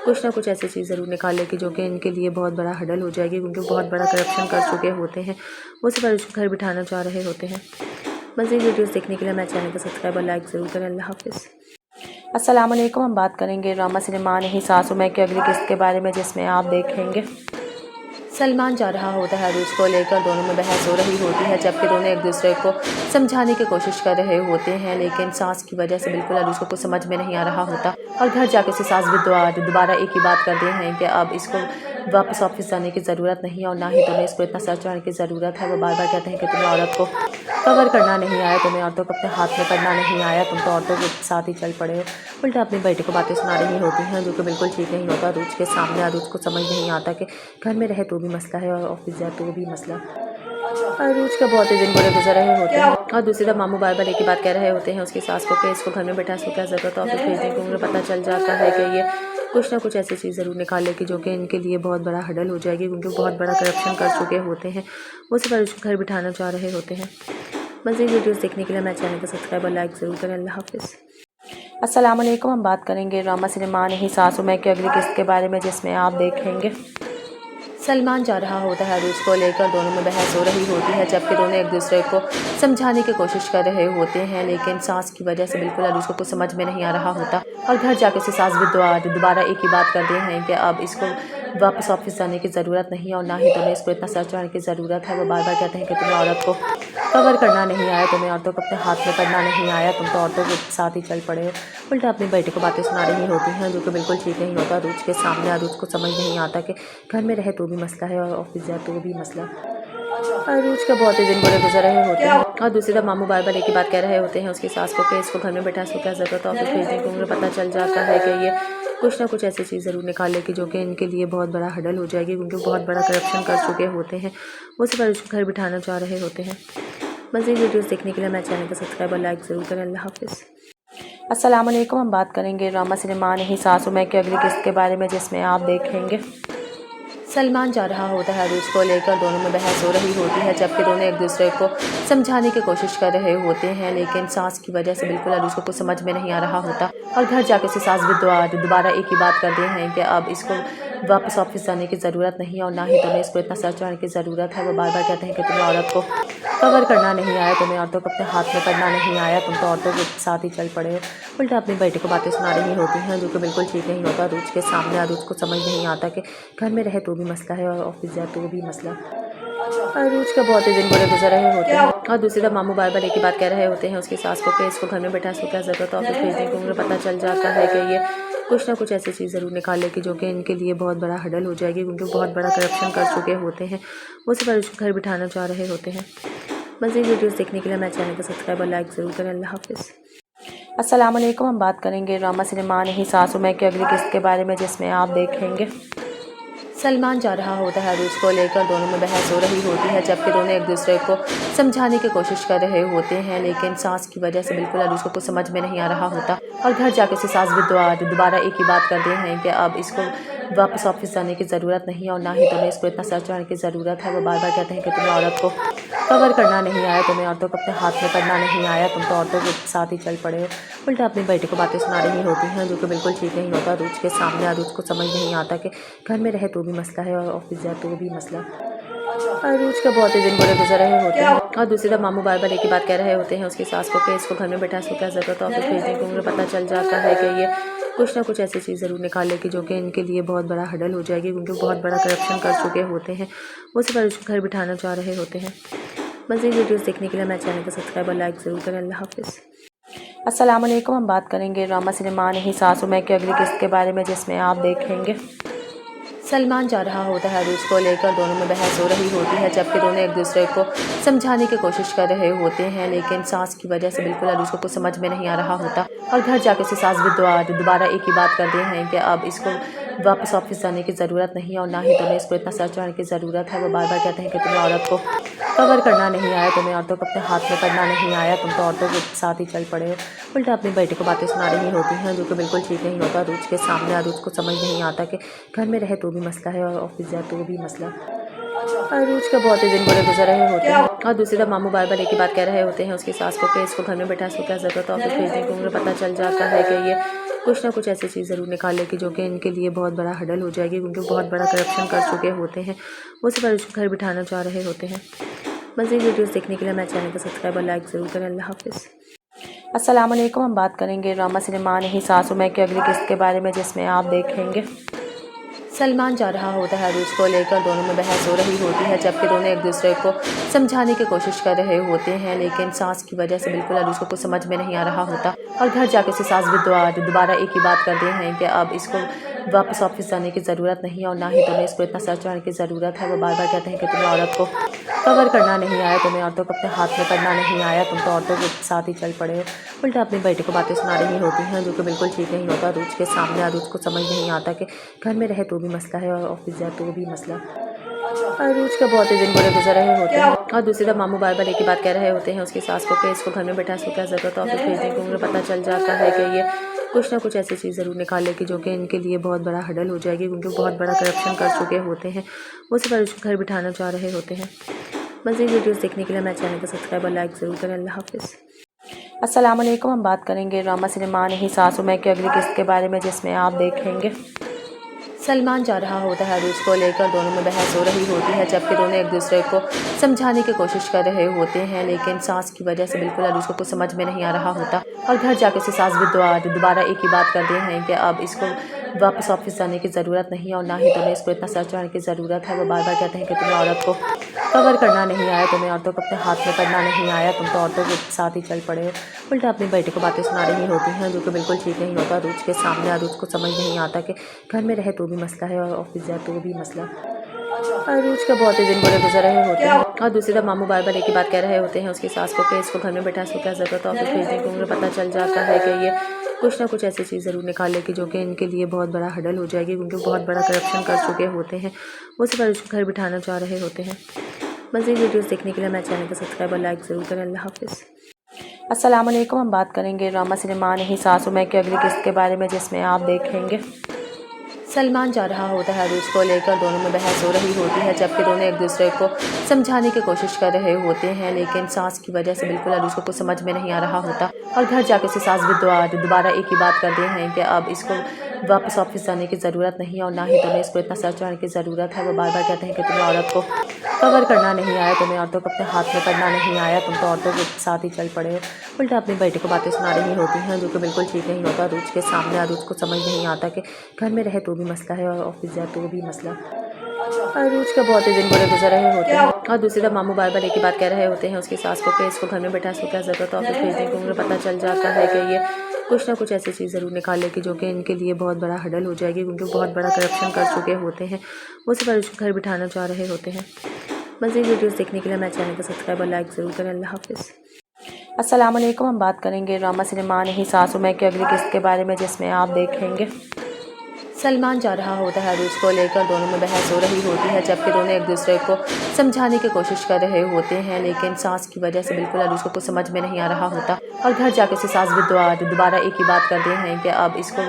कुछ ना कुछ ऐसी चीज़ ज़रूर निकालेगी जो कि इनके लिए बहुत बड़ा हडल हो जाएगी, क्योंकि बहुत बड़ा करप्शन कर चुके होते हैं। वो सिर्फ अरूज को घर बिठाना चाह रहे होते हैं। मज़ीद वीडियोस देखने के लिए मेरे चैनल को सब्सक्राइब और लाइक ज़रूर करें। अल्लाह हाफिज़। अस्सलाम वालेकुम। हम बात करेंगे ड्रामा सिनेमा नहीं सासू में की अगली किस्त के बारे में, जिसमें आप देखेंगे सलमान जा रहा होता है अरूज को लेकर, दोनों में बहस हो रही होती है, जबकि दोनों एक दूसरे को समझाने की कोशिश कर रहे होते हैं, लेकिन सास की वजह से बिल्कुल अरूज को कुछ समझ में नहीं आ रहा होता। और घर जाके उसकी सास भी दोबारा एक ही बात करते हैं कि अब इसको वापस ऑफिस जाने की ज़रूरत नहीं है और ना ही तुम्हें इसको इतना सर चढ़ाने की ज़रूरत है। वो बार बार कहते हैं कि तुम्हें औरत को कवर करना नहीं आया, तुम्हें औरतों को अपने हाथ में करना नहीं आया, तुम तो औरतों के साथ ही चल पड़े हो। उल्टा अपनी बेटी को बातें सुना रही होती हैं जो कि बिल्कुल ठीक नहीं होता। अरूज के सामने अरूज को समझ नहीं आता कि घर में रहे तो भी मसला है और ऑफिस जाए तो भी मसला। अरूज का बहुत ही दिन बुरे गुजर रहे होते हैं और दूसरी तरफ मामू बार बार एक ही बात कह रहे होते हैं उसकी सास को कि इसको घर में बैठा इसको क्या ज़रूरत है ऑफिस भेजने की। उन्हें पता चल जाता है कि ये कुछ ना कुछ ऐसी चीज़ ज़रूर निकालेगी जो कि इनके लिए बहुत बड़ा हडल हो जाएगी, क्योंकि बहुत बड़ा करप्शन कर चुके होते हैं। वो सिर्फ अरूज को घर बिठाना चाह रहे होते हैं। मज़ीद वीडियोस देखने के लिए मेरे चैनल को सब्सक्राइब और लाइक ज़रूर करें। अल्लाह हाफिज़। अस्सलाम वालेकुम। हम बात करेंगे ड्रामा सिनेमा नहीं सासू में की अगली किस्त के बारे में, जिसमें आप देखेंगे सलमान जा रहा होता है अरूज को लेकर, दोनों में बहस हो रही होती है, जबकि दोनों एक दूसरे को समझाने की कोशिश कर रहे होते हैं, लेकिन सास की वजह से बिल्कुल अरूज को कुछ समझ में नहीं आ रहा होता। और घर जाके उसकी सास भी दोबारा एक ही बात करते हैं कि अब इसको वापस ऑफिस जाने की ज़रूरत नहीं है और ना ही तुम्हें इसको इतना सर चढ़ाने की ज़रूरत है। वो बार बार कहते हैं कि तुम्हें औरत को कवर करना नहीं आया, तुम्हें औरतों को अपने हाथ में करना नहीं आया, तुम तो औरतों के साथ ही चल पड़े हो। उल्टा अपनी बेटी को बातें सुना रही होती हैं जो कि बिल्कुल ठीक नहीं होता। अरूज के सामने अरूज को समझ नहीं आता कि घर में रहे तो भी मसला है और ऑफिस जाए तो भी मसला। अरूज का बहुत ही दिन बुरे गुजर रहे होते हैं और दूसरी तरफ मामू बार बार एक ही बात कह रहे होते हैं उसकी सास को कि इसको घर में बैठा इसको क्या ज़रूरत है ऑफिस भेजने की। उन्हें पता चल जाता है कि ये कुछ ना कुछ ऐसी चीज़ ज़रूर निकालेगी जो कि इनके लिए बहुत बड़ा हडल हो जाएगी, क्योंकि बहुत बड़ा करप्शन कर चुके होते हैं। वो सिर्फ अरूज को घर बिठाना चाह रहे होते हैं। मज़ीद वीडियोस देखने के लिए मेरे चैनल को सब्सक्राइब और लाइक ज़रूर करें। अल्लाह हाफिज़। अस्सलाम वालेकुम। हम बात करेंगे ड्रामा सिनेमा नहीं सासू में की अगली किस्त के बारे में, जिसमें आप देखेंगे सलमान जा रहा होता है अरूज को लेकर, दोनों में बहस हो रही होती है, जबकि दोनों एक दूसरे को समझाने की कोशिश कर रहे होते हैं, लेकिन सास की वजह से बिल्कुल अरूज को कुछ समझ में नहीं आ रहा होता। और घर जाके उसकी सास भी दोबारा एक ही बात करते हैं कि अब इसको वापस ऑफिस जाने की ज़रूरत नहीं है और ना ही तुम्हें इसको इतना सर चढ़ाने की ज़रूरत है। वो बार बार कहते हैं कि तुम्हें औरत को कवर करना नहीं आया, तुम्हें औरतों को अपने हाथ में करना नहीं आया, तुम तो औरतों के साथ ही चल पड़े हो। उल्टा अपनी बेटी को बातें सुना रही होती हैं जो कि बिल्कुल ठीक नहीं होता। अरूज के सामने अरूज को समझ नहीं आता कि घर में रहे तो भी मसला है और ऑफिस जाए तो भी मसला। अरूज का बहुत ही दिन बुरे गुजर रहे होते हैं और दूसरी तरफ मामू बार बार एक ही बात कह रहे होते हैं उसकी सास को कि इसको घर में बैठा इसको क्या ज़रूरत है ऑफिस भेजने की। उन्हें पता चल जाता है कि ये कुछ ना कुछ ऐसी चीज़ ज़रूर निकालेगी जो कि इनके लिए बहुत बड़ा हडल हो जाएगी, क्योंकि बहुत बड़ा करप्शन कर चुके होते हैं। वो सिर्फ अरूज को घर बिठाना चाह रहे होते हैं। मज़ीद वीडियोस देखने के लिए मेरे चैनल को सब्सक्राइब और लाइक ज़रूर करें। अल्लाह हाफिज़। अस्सलाम वालेकुम। हम बात करेंगे ड्रामा सिनेमा नहीं सासू में की अगली किस्त के बारे में, जिसमें आप देखेंगे सलमान जा रहा होता है अरूज को लेकर, दोनों में बहस हो रही होती है, जबकि दोनों एक दूसरे को समझाने की कोशिश कर रहे होते हैं, लेकिन सास की वजह से बिल्कुल अरूज को कुछ समझ में नहीं आ रहा होता। और घर जाके उसकी सास भी दोबारा एक ही बात करते हैं कि अब इसको वापस ऑफिस जाने की ज़रूरत नहीं है और ना ही तुम्हें इसको इतना सर चढ़ाने की ज़रूरत है। वो बार बार कहते हैं कि तुम्हें औरत को कवर करना नहीं आया, तुम्हें औरतों को अपने हाथ में करना नहीं आया, तुम तो औरतों के साथ ही चल पड़े हो। उल्टा अपनी बेटी को बातें सुना रही होती हैं जो कि बिल्कुल ठीक नहीं होता। अरूज के सामने अरूज को समझ नहीं आता कि घर में रहे तो भी मसला है और ऑफिस जाए तो भी मसला। अरूज का बहुत ही दिन बुरे गुजर रहे होते हैं और दूसरी तरफ मामू बार बार एक ही बात कह रहे होते हैं उसकी सास को कि इसको घर में बैठा इसको क्या ज़रूरत है ऑफिस भेजने की। उन्हें पता चल जाता है कि ये कुछ ना कुछ ऐसी चीज़ ज़रूर निकालेगी जो कि इनके लिए बहुत बड़ा हडल हो जाएगी, क्योंकि बहुत बड़ा करप्शन कर चुके होते हैं। वो सिर्फ अरूज को घर बिठाना चाह रहे होते हैं। मज़ीद वीडियोस देखने के लिए मेरे चैनल को सब्सक्राइब और लाइक ज़रूर करें। अल्लाह हाफिज़। अस्सलाम वालेकुम। हम बात करेंगे ड्रामा सिनेमा नहीं सासू में की अगली किस्त के बारे में, जिसमें आप देखेंगे सलमान जा रहा होता है अरूज को लेकर, दोनों में बहस हो रही होती है, जबकि दोनों एक दूसरे को समझाने की कोशिश कर रहे होते हैं, लेकिन सास की वजह से बिल्कुल अरूज को कुछ समझ में नहीं आ रहा होता। और घर जाके उसकी सास भी दोबारा एक ही बात करते हैं कि अब इसको वापस ऑफिस जाने की ज़रूरत नहीं है और ना ही तुम्हें इसको इतना सर चढ़ाने की ज़रूरत है। वो बार बार कहते हैं कि तुम्हें औरत को कवर करना नहीं आया, तुम्हें औरतों को अपने हाथ में करना नहीं आया, तुम तो औरतों के साथ ही चल पड़े हो। उल्टा अपनी बेटी को बातें सुना रही होती हैं जो कि बिल्कुल ठीक नहीं होता। अरूज के सामने अरूज को समझ नहीं आता कि घर में रहे तो भी मसला है और ऑफिस जाए तो भी मसला। अरूज का बहुत ही दिन बुरे गुजर रहे होते हैं और दूसरी तरफ मामू बार बार एक ही बात कह रहे होते हैं उसकी सास को कि इसको घर में बैठा इसको क्या ज़रूरत है ऑफिस भेजने को। उन्हें पता चल जाता है कि ये कुछ ना कुछ ऐसी चीज़ ज़रूर निकालेगी जो कि इनके लिए बहुत बड़ा हडल हो जाएगी, क्योंकि बहुत बड़ा करप्शन कर चुके होते हैं। वो सिर्फ अरूज को घर बिठाना चाह रहे होते हैं। मज़ीद वीडियोस देखने के लिए मेरे चैनल को सब्सक्राइब और लाइक ज़रूर करें। अल्लाह हाफिज़। अस्सलाम वालेकुम। हम बात करेंगे ड्रामा सिनेमा नहीं सासू में की अगली किस्त के बारे में, जिसमें आप देखेंगे सलमान जा रहा होता है अरूज को लेकर, दोनों में बहस हो रही होती है, जबकि दोनों एक दूसरे को समझाने की कोशिश कर रहे होते हैं, लेकिन सास की वजह से बिल्कुल अरूज को कुछ समझ में नहीं आ रहा होता। और घर जाके उसकी सास भी दोबारा एक ही बात करते हैं कि अब इसको वापस ऑफिस जाने की ज़रूरत नहीं है और ना ही तुम्हें इसको इतना सर चढ़ाने की ज़रूरत है। वो बार बार कहते हैं कि तुम्हें औरत को कवर करना नहीं आया, तुम्हें औरतों को अपने हाथ में करना नहीं आया, तुम तो औरतों के साथ ही चल पड़े हो। उल्टा अपनी बेटी को बातें सुना रही होती हैं जो कि बिल्कुल ठीक नहीं होता। अरूज के सामने अरूज को समझ नहीं आता कि घर में रहे तो भी मसला है और ऑफिस जाए तो भी मसला। अरूज का बहुत ही दिन बुरे गुजर रहे होते हैं और दूसरी तरफ मामू बार बार एक ही बात कह रहे होते हैं उसकी सास को कि इसको घर में बैठा इसको क्या ज़रूरत है ऑफिस भेजने को। उन्हें पता चल जाता है कि ये कुछ ना कुछ ऐसी चीज़ ज़रूर निकालेगी जो कि इनके लिए बहुत बड़ा हडल हो जाएगी, क्योंकि बहुत बड़ा करप्शन कर चुके होते हैं। वो सिर्फ अरूज को घर बिठाना चाह रहे होते हैं। मज़ीद वीडियोस देखने के लिए मेरे चैनल को सब्सक्राइब और लाइक ज़रूर करें। अल्लाह हाफिज़। अस्सलाम वालेकुम। हम बात करेंगे ड्रामा सिनेमा नहीं सासू में की अगली किस्त के बारे में, जिसमें आप देखेंगे सलमान जा रहा होता है अरूज को लेकर, दोनों में बहस हो रही होती है, जबकि दोनों एक दूसरे को समझाने की कोशिश कर रहे होते हैं, लेकिन सास की वजह से बिल्कुल अरूज को कुछ समझ में नहीं आ रहा होता। और घर जाके उसकी सास भी दोबारा एक ही बात करते हैं कि अब इसको वापस ऑफिस जाने की ज़रूरत नहीं है और ना ही तुम्हें इसको इतना सर चढ़ाने की ज़रूरत है। वो बार बार कहते हैं कि तुम्हें औरत को कवर करना नहीं आया, तुम्हें औरतों को अपने हाथ में करना नहीं आया, तुम तो औरतों के साथ ही चल पड़े हो। उल्टा अपनी बेटी को बातें सुना रही होती हैं जो कि बिल्कुल ठीक नहीं होता। अरूज के सामने अरूज को समझ नहीं आता कि घर में रहे तो भी मसला है और ऑफिस जाए तो भी मसला। अरूज का बहुत ही दिन बुरे गुजर रहे होते हैं और दूसरी तरफ मामू बार बार एक ही बात कह रहे होते हैं उसकी सास को कि इसको घर में बैठा इसको क्या ज़रूरत है ऑफिस भेजने को। उन्हें पता चल जाता है कि ये कुछ ना कुछ ऐसी चीज़ ज़रूर निकालेगी जो कि इनके लिए बहुत बड़ा हडल हो जाएगी, क्योंकि बहुत बड़ा करप्शन कर चुके होते हैं। वो सिर्फ अरूज को घर बिठाना चाह रहे होते हैं। मज़ीद वीडियोस देखने के लिए मेरे चैनल को सब्सक्राइब और लाइक ज़रूर करें। अल्लाह हाफिज़। अस्सलाम वालेकुम। हम बात करेंगे ड्रामा सिनेमा नहीं सासू में की अगली किस्त के बारे में, जिसमें आप देखेंगे सलमान जा रहा होता है अरूज को लेकर, दोनों में बहस हो रही होती है, जबकि दोनों एक दूसरे को समझाने की कोशिश कर रहे होते हैं, लेकिन सास की वजह से बिल्कुल अरूज को कुछ समझ में नहीं आ रहा होता। और घर जाके उसकी सास भी दोबारा एक ही बात करते हैं कि अब इसको वापस ऑफिस जाने की ज़रूरत नहीं है और ना ही तुम्हें इसको इतना सर चढ़ाने की ज़रूरत है। वो बार बार कहते हैं कि तुम्हें औरत को कवर करना नहीं आया, तुम्हें औरतों को अपने हाथ में करना नहीं आया, तुम तो औरतों के साथ ही चल पड़े हो। उल्टा अपनी बेटी को बातें सुना रही होती हैं जो कि बिल्कुल ठीक नहीं होता। अरूज के सामने अरूज को समझ नहीं आता कि घर में रहे तो भी मसला है और ऑफिस जाए तो भी मसला। अरूज का बहुत ही दिन बुरे गुजर रहे होते हैं और दूसरी तरफ मामू बार बार एक ही बात कह रहे होते हैं उसकी सास को कि इसको घर में बैठा इसको क्या ज़रूरत है ऑफिस भेजने को। उन्हें पता चल जाता है कि ये कुछ ना कुछ ऐसी चीज़ ज़रूर निकालेगी जो कि इनके लिए बहुत बड़ा हडल हो जाएगी, क्योंकि बहुत बड़ा करप्शन कर चुके होते हैं। वो सिर्फ अरूज को घर बिठाना चाह रहे होते हैं। मज़ीद वीडियोस देखने के लिए मेरे चैनल को सब्सक्राइब और लाइक ज़रूर करें। अल्लाह हाफिज़। अस्सलाम वालेकुम। हम बात करेंगे ड्रामा सिनेमा नहीं सासू में की अगली किस्त के बारे में, जिसमें आप देखेंगे सलमान जा रहा होता है अरूज को लेकर, दोनों में बहस हो रही होती है, जबकि दोनों एक दूसरे को समझाने की कोशिश कर रहे होते हैं, लेकिन सास की वजह से बिल्कुल अरूज को कुछ समझ में नहीं आ रहा होता। और घर जाके उसकी सास भी दोबारा एक ही बात करते हैं कि अब इसको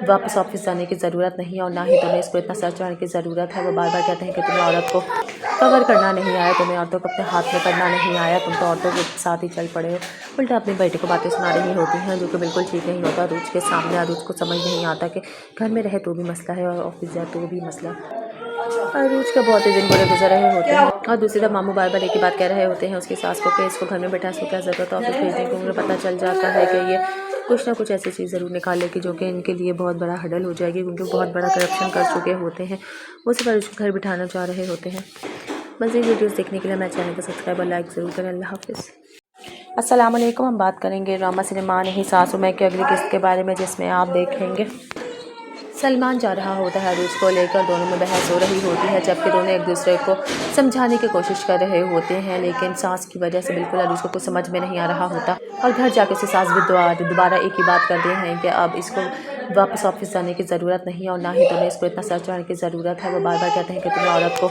वापस ऑफिस जाने की ज़रूरत नहीं है और ना ही तुम्हें इसको इतना सर चढ़ाने की ज़रूरत है। वो बार बार कहते हैं कि तुम्हें औरत को कवर करना नहीं आया, तुम्हें औरतों को अपने हाथ में करना नहीं आया, तुम तो औरतों के साथ ही चल पड़े हो। उल्टा अपनी बेटी को बातें सुना रही होती हैं जो कि बिल्कुल ठीक नहीं होता। अरूज के सामने अरूज को समझ नहीं आता कि घर में रहे तो भी मसला है और ऑफिस जाए तो भी मसला। अरूज का बहुत ही दिन बुरे गुजर रहे होते हैं और दूसरी तरफ मामू बार बार एक ही बात कह रहे होते हैं उसकी सास को कि इसको घर में बैठा इसको क्या ज़रूरत है ऑफिस भेजने को। उन्हें पता चल जाता है कि ये कुछ ना कुछ ऐसी चीज़ ज़रूर निकालेगी जो कि इनके लिए बहुत बड़ा हडल हो जाएगी, क्योंकि बहुत बड़ा करप्शन कर चुके होते हैं। वो सिर्फ अरूज को घर बिठाना चाह रहे होते हैं। मज़ीद वीडियोस देखने के लिए मेरे चैनल को सब्सक्राइब और लाइक ज़रूर करें। अल्लाह हाफिज़। अस्सलाम वालेकुम। हम बात करेंगे ड्रामा सिनेमा नहीं सासू में की अगली किस्त के बारे में, जिसमें आप देखेंगे सलमान जा रहा होता है अरूज को लेकर, दोनों में बहस हो रही होती है, जबकि दोनों एक दूसरे को समझाने की कोशिश कर रहे होते हैं, लेकिन सास की वजह से बिल्कुल अरूज को कुछ समझ में नहीं आ रहा होता। और घर जाके उसकी सास भी दोबारा एक ही बात करते हैं कि अब इसको वापस ऑफिस जाने की ज़रूरत नहीं है और ना ही तुम्हें इसको इतना सर चढ़ाने की ज़रूरत है। वो बार बार कहते हैं कि तुम्हें औरत को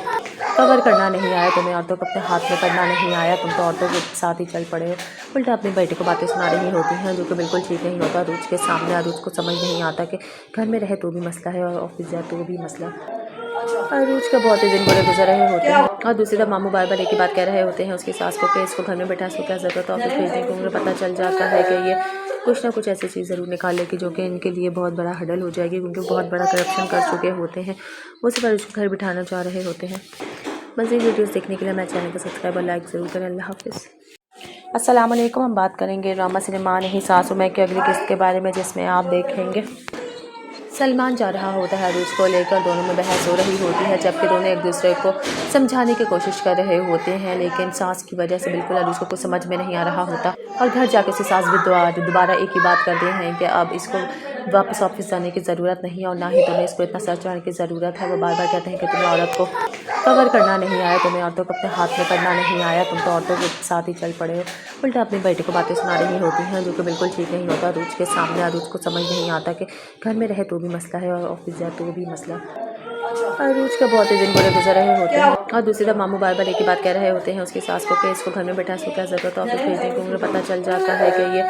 कवर करना नहीं आया, तुम्हें औरतों को अपने हाथ में करना नहीं आया, तुम तो औरतों के साथ ही चल पड़े हो। उल्टा अपनी बेटी को बातें सुना रही होती हैं जो कि बिल्कुल ठीक नहीं होता। अरूज के सामने अरूज को समझ नहीं आता कि घर में रहे तो भी मसला है और ऑफिस जाए तो भी मसला। अरूज का बहुत ही दिन बुरे गुजर रहे होते हैं और दूसरी तरफ मामू बार बार एक ही बात कह रहे होते हैं उसकी सास को कि इसको घर में बैठा इसको क्या ज़रूरत है ऑफिस भेजने को। उन्हें पता चल जाता है कि ये कुछ ना कुछ ऐसी चीज़ ज़रूर निकालेगी जो कि इनके लिए बहुत बड़ा हडल हो जाएगी, क्योंकि बहुत बड़ा करप्शन कर चुके होते हैं। वो सिर्फ अरूज को घर बिठाना चाह रहे होते हैं। मज़ीद वीडियोस देखने के लिए मेरे चैनल को सब्सक्राइब और लाइक ज़रूर करें। अल्लाह हाफिज़। अस्सलाम वालेकुम। हम बात करेंगे ड्रामा सिनेमा नहीं सासू में की अगली किस्त के बारे में, जिसमें आप देखेंगे सलमान जा रहा होता है अरूज को लेकर, दोनों में बहस हो रही होती है, जबकि दोनों एक दूसरे को समझाने की कोशिश कर रहे होते हैं, लेकिन सास की वजह से बिल्कुल अरूज को कुछ समझ में नहीं आ रहा होता और घर जाके उसकी सास भी दोबारा एक ही बात करते हैं कि अब इसको वापस ऑफिस जाने की ज़रूरत नहीं है और ना ही तुम्हें इसको इतना सर चढ़ाने की ज़रूरत है। वो बार बार कहते हैं कि तुम्हें औरत को कवर करना नहीं आया, तुम्हें औरतों को अपने हाथ में करना नहीं आया, तुम तो औरतों के साथ ही चल पड़े हो। उल्टा अपनी बेटी को बातें सुना रही होती हैं जो कि बिल्कुल ठीक नहीं होता। अरूज के सामने अरूज को समझ नहीं आता कि घर में रहे तो भी मसला है और ऑफिस जाए तो भी मसला। अरूज का बहुत ही दिन बुरे गुजर रहे होते हैं और दूसरी तरफ मामू बार बार एक ही बात कह रहे होते हैं उसकी सास को कि इसको घर में बैठा इसको क्या ज़रूरत है ऑफिस भेजने को। उन्हें पता चल जाता है कि ये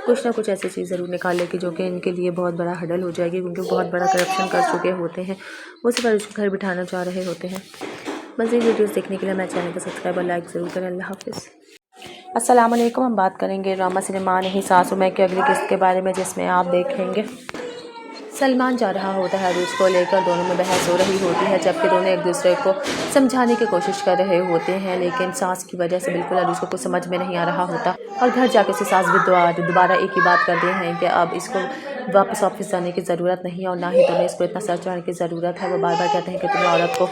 कुछ ना कुछ ऐसी चीज़ ज़रूर निकालेगी जो कि इनके लिए बहुत बड़ा हडल हो जाएगी, क्योंकि बहुत बड़ा करप्शन कर चुके होते हैं। वो सिर्फ अरूज को घर बिठाना चाह रहे होते हैं। मज़ीद वीडियोस देखने के लिए मेरे चैनल को सब्सक्राइब और लाइक ज़रूर करें। अल्लाह हाफिज़। अस्सलाम वालेकुम। हम बात करेंगे ड्रामा सिनेमा नहीं सासू में की अगली किस्त के बारे में, जिसमें आप देखेंगे सलमान जा रहा होता है अरूज को लेकर, दोनों में बहस हो रही होती है, जबकि दोनों एक दूसरे को समझाने की कोशिश कर रहे होते हैं, लेकिन सास की वजह से बिल्कुल अरूज को कुछ समझ में नहीं आ रहा होता और घर जाके उसकी सास भी दोबारा एक ही बात करते हैं कि अब इसको वापस ऑफिस जाने की ज़रूरत नहीं है और ना ही तुम्हें इसको इतना सर चढ़ाने की ज़रूरत है। वो बार बार कहते हैं कि तुम्हें औरत को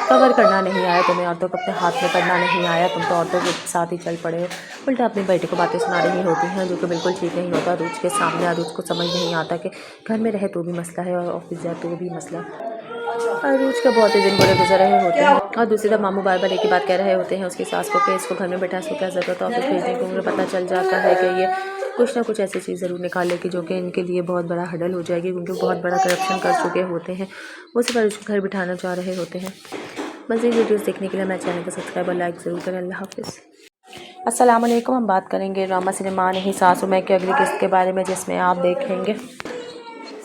कवर करना नहीं आया, तुम्हें औरतों को अपने हाथ में करना नहीं आया, तुम तो औरतों के साथ ही चल पड़े हो। उल्टा अपनी बेटी को बातें सुना रही होती हैं जो कि बिल्कुल ठीक नहीं होता। अरूज के सामने अरूज को समझ नहीं आता कि घर में रहे तो भी मसला है और ऑफिस जाए तो भी मसला। अरूज का बहुत ही दिन बुरे गुजर रहे होते हैं और दूसरी तरफ मामू बार बार एक ही बात कह रहे होते हैं उसकी सास को कि इसको घर में बैठा इसको क्या ज़रूरत है ऑफिस भेजने को। उन्हें पता चल जाता है कि ये कुछ ना कुछ ऐसी चीज़ ज़रूर निकालेगी जो कि इनके लिए बहुत बड़ा हडल हो जाएगी, क्योंकि बहुत बड़ा करप्शन कर चुके होते हैं। वो सिर्फ अरूज को घर बिठाना चाह रहे होते हैं। मज़ीद वीडियोस देखने के लिए मेरे चैनल को सब्सक्राइब और लाइक ज़रूर करें। अल्लाह हाफिज़। अस्सलाम वालेकुम। हम बात करेंगे ड्रामा सिनेमा नहीं सासू में की अगली किस्त के बारे में, जिसमें आप देखेंगे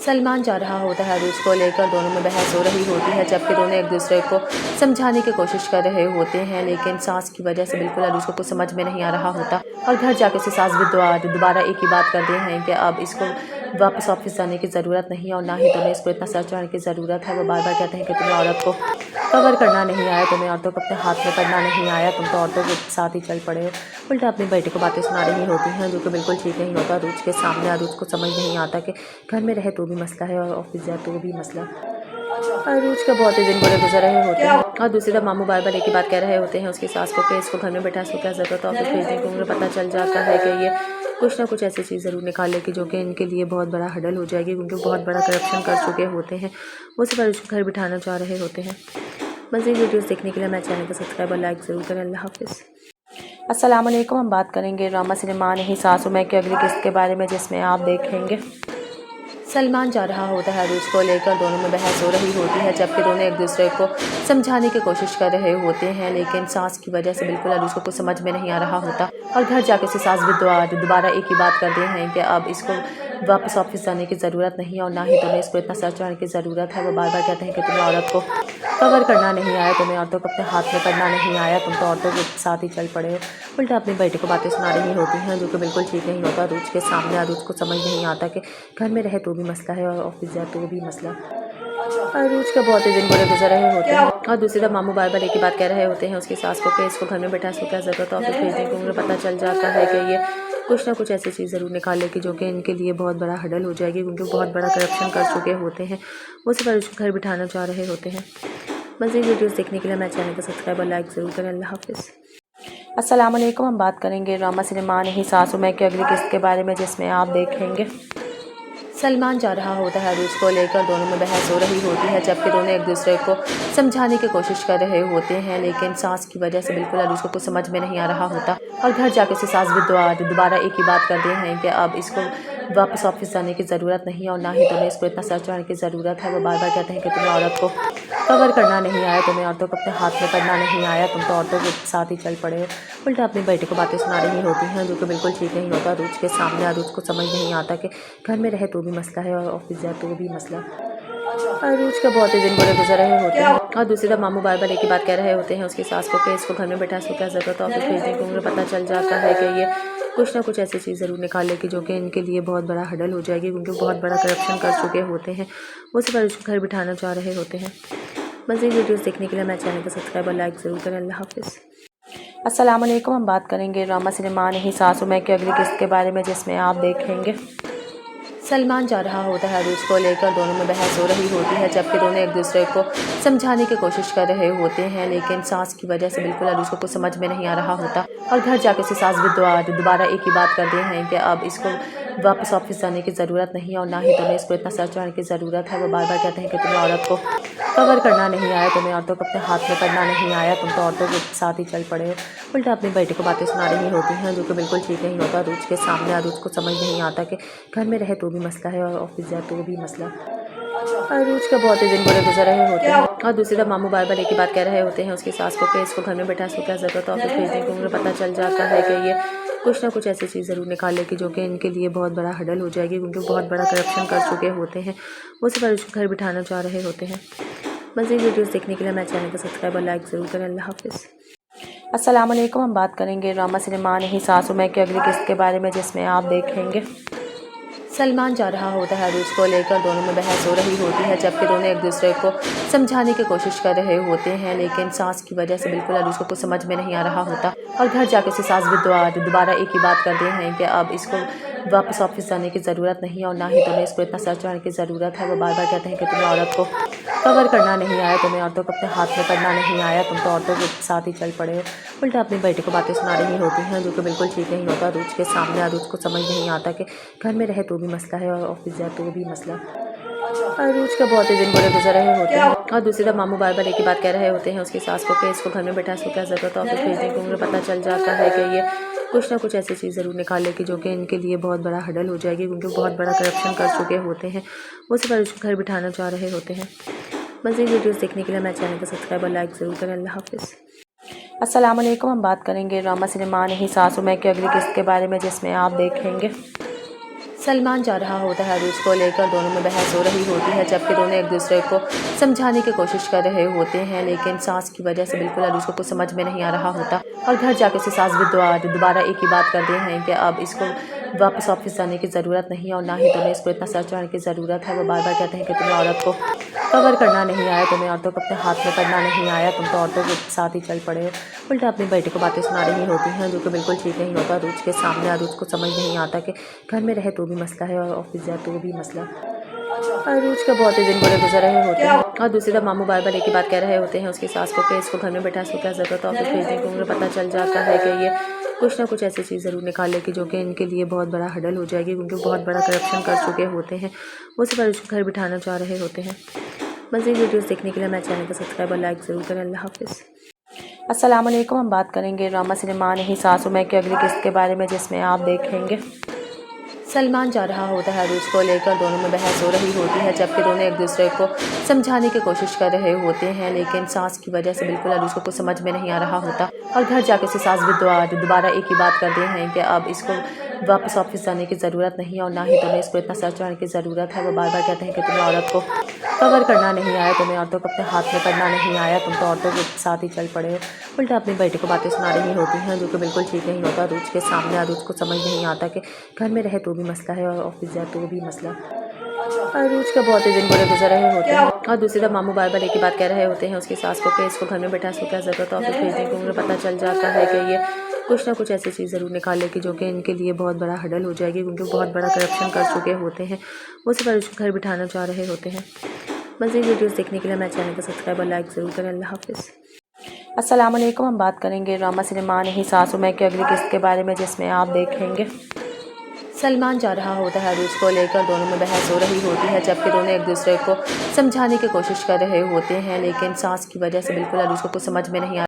सलमान जा रहा होता है अरूज को लेकर, दोनों में बहस हो रही होती है, जबकि दोनों एक दूसरे को समझाने की कोशिश कर रहे होते हैं, लेकिन सास की वजह से बिल्कुल अरूज को कुछ समझ में नहीं आ रहा होता और घर जाके उसकी सास भी दोबारा एक ही बात करते हैं कि अब इसको वापस ऑफिस जाने की ज़रूरत नहीं है और ना ही तुम्हें इसको इतना सर चढ़ाने की ज़रूरत है। वो बार बार कहते हैं कि तुम्हें औरत को कवर करना नहीं आया, तुम्हें औरतों को अपने हाथ में करना नहीं आया, तुम तो औरतों के साथ ही चल पड़े हो। उल्टा अपनी बेटी को बातें सुना रही होती हैं जो कि बिल्कुल ठीक नहीं होता। अरूज के सामने अरूज को समझ नहीं आता कि घर में रहे तो भी मसला है और ऑफिस जाए तो भी मसला। अरूज का बहुत ही दिन बुरे गुजर रहे होते हैं और दूसरी तरफ मामू बार बार एक ही बात कह रहे होते हैं उसकी सास को कि इसको घर में बैठा इसको क्या ज़रूरत है ऑफिस भेजने को। उन्हें पता चल जाता है कि ये कुछ ना कुछ ऐसी चीज़ ज़रूर निकालेगी जो कि इनके लिए बहुत बड़ा हडल हो जाएगी, क्योंकि बहुत बड़ा करप्शन कर चुके होते हैं। वो सिर्फ अरूज को घर बिठाना चाह रहे होते हैं। मज़ीद वीडियोस देखने के लिए मेरे चैनल को सब्सक्राइब और लाइक ज़रूर करें। अल्लाह हाफिज़। अस्सलाम वालेकुम। हम बात करेंगे ड्रामा सिनेमा नहीं सासू में की अगली किस्त के बारे में, जिसमें आप देखेंगे सलमान जा रहा होता है अरूज को लेकर, दोनों में बहस हो रही होती है, जबकि दोनों एक दूसरे को समझाने की कोशिश कर रहे होते हैं, लेकिन सास की वजह से बिल्कुल अरूज को कुछ समझ में नहीं आ रहा होता और घर जाके उसकी सास भी दोबारा एक ही बात करते हैं कि अब इसको वापस ऑफिस जाने की ज़रूरत नहीं है और ना ही तुम्हें इसको इतना सर चढ़ाने की ज़रूरत है। वो बार बार कहते हैं कि तुम्हें औरत को कवर करना नहीं आया, तुम्हें औरतों को अपने हाथ में करना नहीं आया, तुम तो औरतों के साथ ही चल पड़े हो। उल्टा अपनी बेटी को बातें सुना रही होती हैं जो कि बिल्कुल ठीक नहीं होता। अरूज के सामने अरूज को समझ नहीं आता कि घर में रहे तो भी मसला है और ऑफिस जाए तो भी मसला। अरूज का बहुत ही दिन बुरे गुजर रहे होते हैं और दूसरी तरफ मामू बार बार एक ही बात कह रहे होते हैं उसकी सास को कि इसको घर में बैठा इसको क्या ज़रूरत है ऑफिस भेजने को। उन्हें पता चल जाता है कि ये कुछ ना कुछ ऐसी चीज़ ज़रूर निकालेगी जो कि इनके लिए बहुत बड़ा हडल हो जाएगी, क्योंकि बहुत बड़ा करप्शन कर चुके होते हैं। वो सिर्फ अरूज को घर बिठाना चाह रहे होते हैं। मज़ीद वीडियोस देखने के लिए मेरे चैनल को सब्सक्राइब और लाइक ज़रूर करें। अल्लाह हाफिज़। अस्सलाम वालेकुम। हम बात करेंगे ड्रामा सिनेमा नहीं सासू में की अगली किस्त के बारे में, जिसमें आप देखेंगे सलमान जा रहा होता है अरूज को लेकर, दोनों में बहस हो रही होती है, जबकि दोनों एक दूसरे को समझाने की कोशिश कर रहे होते हैं, लेकिन सास की वजह से बिल्कुल अरूज को कुछ समझ में नहीं आ रहा होता और घर जाके उसकी सास भी दोबारा एक ही बात करते हैं कि अब इसको वापस ऑफिस जाने की ज़रूरत नहीं है और ना ही तुम्हें इसको इतना सर चढ़ाने की ज़रूरत है। वो बार बार कहते हैं कि तुम्हें औरत को कवर करना नहीं आया, तुम्हें औरतों को अपने हाथ में करना नहीं आया, तुम तो औरतों के साथ ही चल पड़े हो। उल्टा अपनी बेटी को बातें सुना रही होती हैं जो कि बिल्कुल ठीक नहीं होता। अरूज के सामने अरूज को समझ नहीं आता कि घर में रहे तो भी मसला है और ऑफिस जाए तो भी मसला। अरूज का बहुत ही दिन बुरे गुजर रहे होते हैं और दूसरी तरफ मामू बार बार एक ही बात कह रहे होते हैं उसकी सास को कि इसको घर में बैठा इसको क्या ज़रूरत है ऑफिस भेजने की। उन्हें पता चल जाता है कि ये कुछ ना कुछ ऐसी चीज़ ज़रूर निकालेगी जो कि इनके लिए बहुत बड़ा हडल हो जाएगी, क्योंकि बहुत बड़ा करप्शन कर चुके होते हैं। वो सिर्फ अरूज को घर बिठाना चाह रहे होते हैं। मज़ीद वीडियोस देखने के लिए मेरे चैनल को सब्सक्राइब और लाइक ज़रूर करें। अल्लाह हाफिज़। अस्सलाम वालेकुम। हम बात करेंगे ड्रामा सिनेमा नहीं सासू में की अगली किस्त के बारे में, जिसमें आप देखेंगे सलमान जा रहा होता है अरूज को लेकर, दोनों में बहस हो रही होती है, जबकि दोनों एक दूसरे को समझाने की कोशिश कर रहे होते हैं, लेकिन सास की वजह से बिल्कुल अरूज को कुछ समझ में नहीं आ रहा होता और घर जाके उसकी सास भी दोबारा एक ही बात करते हैं कि अब इसको वापस ऑफिस जाने की ज़रूरत नहीं है और ना ही तुम्हें इसको इतना सर चढ़ाने की ज़रूरत है। वो बार बार कहते हैं कि तुम्हें औरत को कवर करना नहीं आया, तुम्हें औरतों को अपने हाथ में करना नहीं आया, तुम तो औरतों के साथ ही चल पड़े हो। उल्टा अपनी बेटी को बातें सुना रही होती हैं जो कि बिल्कुल ठीक नहीं होता। अरूज के सामने अरूज को समझ नहीं आता कि घर में रहे तो भी मसला है और ऑफिस जाए तो भी मसला। अरूज का बहुत ही दिन बुरे गुजर रहे होते हैं और दूसरी तरफ मामू बार बार एक ही बात कह रहे होते हैं उसकी सास को कि इसको घर में बैठा इसको क्या ज़रूरत है ऑफिस भेजने की। उन्हें पता चल जाता है कि ये कुछ ना कुछ ऐसी चीज़ ज़रूर निकालेगी जो कि इनके लिए बहुत बड़ा हडल हो जाएगी, क्योंकि बहुत बड़ा करप्शन कर चुके होते हैं। वो सिर्फ अरूज को घर बिठाना चाह रहे होते हैं। मज़ीद वीडियोस देखने के लिए मेरे चैनल को सब्सक्राइब और लाइक ज़रूर करें। अल्लाह हाफिज़। अस्सलाम वालेकुम। हम बात करेंगे ड्रामा सिनेमा नहीं सासू में की अगली किस्त के बारे में, जिसमें आप देखेंगे सलमान जा रहा होता है अरूज को लेकर, दोनों में बहस हो रही होती है, जबकि दोनों एक दूसरे को समझाने की कोशिश कर रहे होते हैं, लेकिन सास की वजह से बिल्कुल अरूज को कुछ समझ में नहीं आ रहा होता और घर जाके उसकी सास भी दोबारा एक ही बात करते हैं कि अब इसको वापस ऑफिस जाने की ज़रूरत नहीं है और ना ही तुम्हें इसको इतना सर चढ़ाने की ज़रूरत है। वो बार बार कहते हैं कि तुम्हें औरत को कवर करना नहीं आया, तुम्हें औरतों को अपने हाथ में करना नहीं आया, तुम तो औरतों के साथ ही चल पड़े हो। उल्टा अपनी बेटी को बातें सुना रही होती हैं जो कि बिल्कुल ठीक नहीं होता। अरूज के सामने अरूज को समझ नहीं आता कि घर में रहे तो भी मसला है और ऑफिस जाए तो भी मसला। अरूज का बहुत ही दिन बुरे गुजर रहे होते हैं और दूसरी तरफ मामू बार बार एक ही बात कह रहे होते हैं उसकी सास को कि इसको घर में बैठा इसको क्या ज़रूरत है ऑफिस भेजने की। उन्हें पता चल जाता है कि ये कुछ ना कुछ ऐसी चीज़ ज़रूर निकालेगी जो कि इनके लिए बहुत बड़ा हडल हो जाएगी, क्योंकि बहुत बड़ा करप्शन कर चुके होते हैं। वो सिर्फ अरूज को घर बिठाना चाह रहे होते हैं। मज़ीद वीडियोस देखने के लिए मेरे चैनल को सब्सक्राइब और लाइक ज़रूर करें। अल्लाह हाफिज़। अस्सलाम वालेकुम। हम बात करेंगे ड्रामा सिनेमा नहीं सासू में की अगली किस्त के बारे में, जिसमें आप देखेंगे सलमान जा रहा होता है अरूज को लेकर, दोनों में बहस हो रही होती है, जबकि दोनों एक दूसरे को समझाने की कोशिश कर रहे होते हैं, लेकिन सास की वजह से बिल्कुल अरूज को कुछ समझ में नहीं आ रहा होता और घर जाके उसकी सास भी दोबारा एक ही बात करते हैं कि अब इसको वापस ऑफिस जाने की ज़रूरत नहीं है और ना ही तुम्हें इसको इतना सर चढ़ाने की ज़रूरत है। वो बार बार कहते हैं कि तुम्हें औरत को कवर करना नहीं आया, तुम्हें औरतों को अपने हाथ में करना नहीं आया, तुम तो औरतों के साथ ही चल पड़े हो। उल्टा अपनी बेटी को बातें सुना रही होती हैं जो कि बिल्कुल ठीक नहीं होता। अरूज के सामने अरूज को समझ नहीं आता कि घर में रहे तो भी मसला है और ऑफिस जाए तो भी मसला। अरूज का बहुत ही दिन बुरे गुजर रहे होते हैं और दूसरी तरफ मामू बार बार एक ही बात कह रहे होते हैं उसकी सास को कि इसको घर में बैठा इसको क्या ज़रूरत है ऑफिस भेजने की। उन्हें पता चल जाता है कि ये कुछ ना कुछ ऐसी चीज़ ज़रूर निकालेगी जो कि इनके लिए बहुत बड़ा हडल हो जाएगी, क्योंकि बहुत बड़ा करप्शन कर चुके होते हैं। वो सिर्फ अरूज को घर बिठाना चाह रहे होते हैं। मज़ीद वीडियोस देखने के लिए मेरे चैनल को सब्सक्राइब और लाइक ज़रूर करें। अल्लाह हाफिज़। अस्सलाम वालेकुम। हम बात करेंगे ड्रामा सिनेमा नहीं सासू में की अगली किस्त के बारे में, जिसमें आप देखेंगे सलमान जा रहा होता है अरूज को लेकर, दोनों में बहस हो रही होती है, जबकि दोनों एक दूसरे को समझाने की कोशिश कर रहे होते हैं, लेकिन सास की वजह से बिल्कुल अरूज को कुछ समझ में नहीं आ रहा होता और घर जाके उसकी सास भी दोबारा एक ही बात करते हैं कि अब इसको वापस ऑफिस जाने की ज़रूरत नहीं है और ना ही तुम्हें इसको इतना सर चढ़ाने की ज़रूरत है। वो बार बार कहते हैं कि तुम्हें औरत को कवर करना नहीं आया, तुम्हें औरतों को अपने हाथ में करना नहीं आया, तुम तो औरतों के साथ ही चल पड़े हो। उल्टा अपनी बेटी को बातें सुना रही होती हैं जो कि बिल्कुल ठीक नहीं होता। अरूज के सामने अरूज को समझ नहीं आता कि घर में रहे तो भी मसला है और ऑफिस जाए तो भी मसला। अरूज का बहुत ही दिन बुरे गुजर रहे होते हैं और दूसरी तरफ मामू बार बार एक ही बात कह रहे होते हैं उसकी सास को कि इसको घर में बैठा इसको क्या ज़रूरत है ऑफिस भेजने की। उन्हें पता चल जाता है कि ये कुछ ना कुछ ऐसी चीज़ ज़रूर निकालेगी जो कि इनके लिए बहुत बड़ा हडल हो जाएगी, क्योंकि बहुत बड़ा करप्शन कर चुके होते हैं। वो सिर्फ अरूज को घर बिठाना चाह रहे होते हैं। मज़ीद वीडियोस देखने के लिए मेरे चैनल को सब्सक्राइब और लाइक ज़रूर करें। अल्लाह हाफिज़। अस्सलाम वालेकुम। हम बात करेंगे ड्रामा सिनेमा नहीं सासू में की अगली किस्त के बारे में, जिसमें आप देखेंगे सलमान जा रहा होता है अरूज को लेकर, दोनों में बहस हो रही होती है, जबकि दोनों एक दूसरे को समझाने की कोशिश कर रहे होते हैं, लेकिन सास की वजह से बिल्कुल अरूज को कुछ समझ में नहीं आ